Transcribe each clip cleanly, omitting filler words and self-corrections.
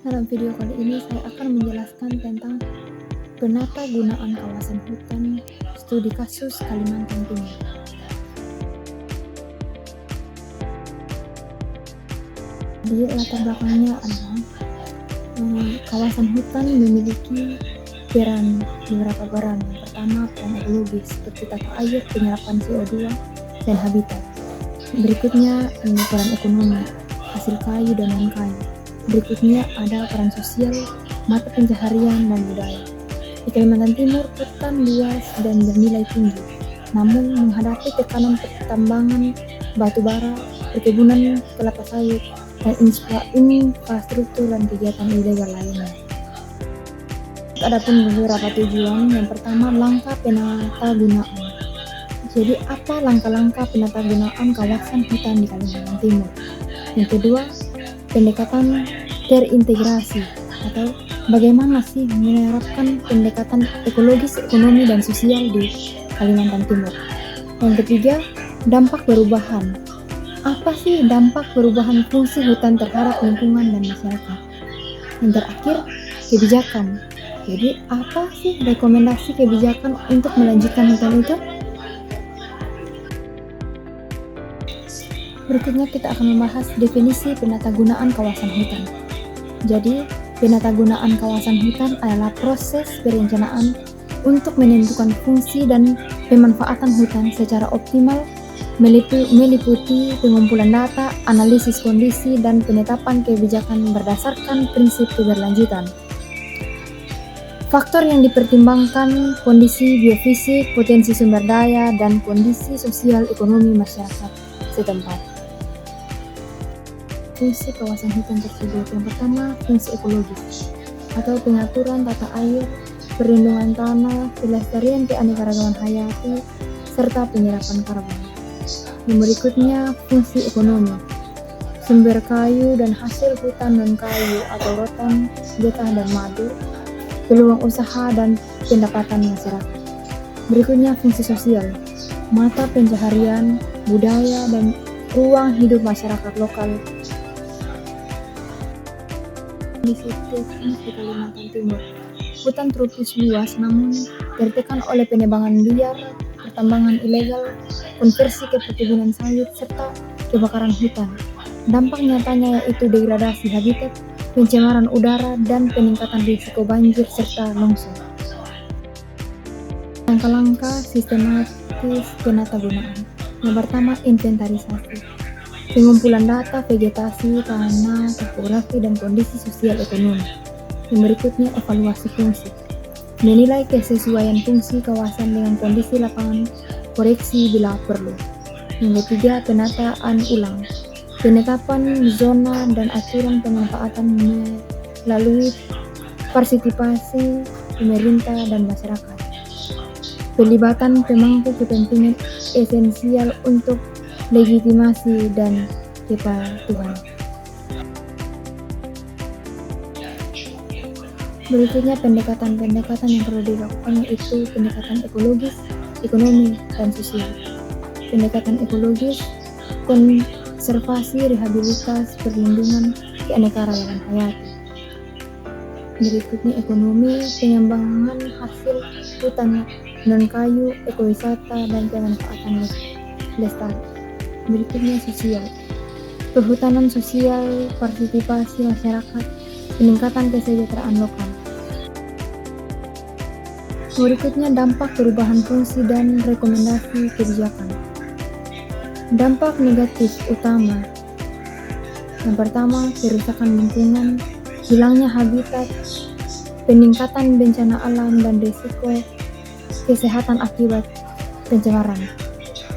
Dalam video kali ini saya akan menjelaskan tentang penata gunaan kawasan hutan studi kasus Kalimantan Timur. Di latar belakangnya adalah kawasan hutan memiliki beberapa peran. Yang pertama, peran ekologis seperti tata air, penyerapan CO2, dan habitat. Berikutnya peran ekonomi, hasil kayu dan non-kayu. Berikutnya ada peran sosial, mata pencaharian dan budaya. Di Kalimantan Timur, hutan luas dan bernilai tinggi, namun menghadapi tekanan pertambangan batu bara, perkebunan kelapa sawit, dan infrastruktur dan kegiatan ilegal lainnya. Adapun beberapa tujuan. Yang pertama, langkah penata gunaan. Jadi apa langkah-langkah penata gunaan kawasan hutan di Kalimantan Timur? Yang kedua, pendekatan terintegrasi atau bagaimana sih menerapkan pendekatan ekologis, ekonomi, dan sosial di Kalimantan Timur. Yang ketiga, dampak perubahan. Apa sih dampak perubahan fungsi hutan terhadap lingkungan dan masyarakat? Yang terakhir, kebijakan. Jadi apa sih rekomendasi kebijakan untuk melanjutkan hutan itu? Berikutnya kita akan membahas definisi penata gunaan kawasan hutan. Jadi, penata gunaan kawasan hutan adalah proses perencanaan untuk menentukan fungsi dan pemanfaatan hutan secara optimal, meliputi pengumpulan data, analisis kondisi, dan penetapan kebijakan berdasarkan prinsip keberlanjutan. Faktor yang dipertimbangkan kondisi biofisik, potensi sumber daya, dan kondisi sosial ekonomi masyarakat setempat. Fungsi kawasan hutan tersebut. Yang pertama, fungsi ekologis atau pengaturan tata air, perlindungan tanah, pelestarian keanekaragaman hayati, serta penyerapan karbon. Yang berikutnya, fungsi ekonomi, sumber kayu dan hasil hutan non-kayu atau rotan, getah dan madu, peluang usaha dan pendapatan masyarakat. Berikutnya, fungsi sosial, mata pencaharian, budaya, dan ruang hidup masyarakat lokal. Di Kalimantan Timur, hutan tropis luas namun tertekan oleh penebangan liar, pertambangan ilegal, konversi ke perkebunan sawit, serta kebakaran hutan. Dampak nyatanya yaitu degradasi habitat, pencemaran udara, dan peningkatan risiko banjir serta longsor. Langkah-langkah sistematis penata gunaan. Yang pertama, inventarisasi. Pengumpulan data vegetasi, tanah, topografi, dan kondisi sosial ekonomi. Yang berikutnya, evaluasi fungsi. Menilai kesesuaian fungsi kawasan dengan kondisi lapangan, koreksi bila perlu. Yang ketiga, penataan ulang. Penetapan zona dan aturan pemanfaatan melalui partisipasi pemerintah dan masyarakat. Pelibatan pemangku kepentingan esensial untuk legitimasi dan kepatuhan. Berikutnya, pendekatan yang perlu dilakukan yaitu pendekatan ekologis, ekonomi, dan sosial. Pendekatan ekologis, konservasi, rehabilitasi, perlindungan keanekaragaman hayati. Berikutnya, ekonomi, pengembangan hasil hutan non-kayu, ekowisata, dan pemanfaatan lestari. Berikutnya, sosial, perhutanan sosial, partisipasi masyarakat, peningkatan kesejahteraan lokal. Berikutnya, dampak perubahan fungsi dan rekomendasi kebijakan. Dampak negatif utama. Yang pertama, kerusakan lingkungan, hilangnya habitat, peningkatan bencana alam, dan risiko kesehatan akibat pencemaran.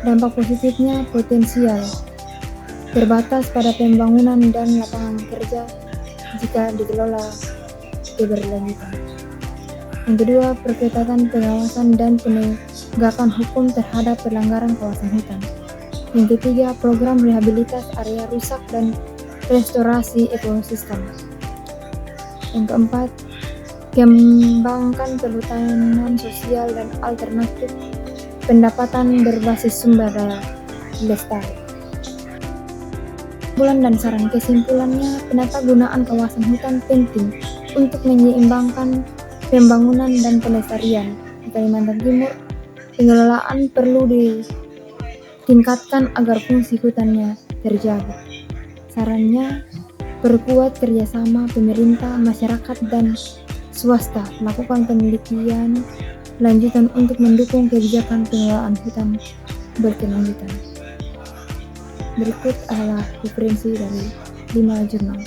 Dampak positifnya potensial, terbatas pada pembangunan dan lapangan kerja jika dikelola keberlanjutan. Yang kedua, perketan pengawasan dan penegakan hukum terhadap pelanggaran kawasan hutan. Yang ketiga, program rehabilitasi area rusak dan restorasi ekosistem. Yang keempat, kembangkan perhutanan sosial dan alternatif pendapatan berbasis sumber daya lestari. Bulan dan saran kesimpulannya, penata gunaan kawasan hutan penting untuk menyeimbangkan pembangunan dan pelestarian. Di Kalimantan Timur, pengelolaan perlu ditingkatkan agar fungsi hutannya terjaga. Sarannya, perkuat kerjasama pemerintah, masyarakat, dan swasta, lakukan penelitian lanjutan untuk mendukung kebijakan pengelolaan hutan berkelanjutan. Berikut adalah referensi dari 5 jurnal.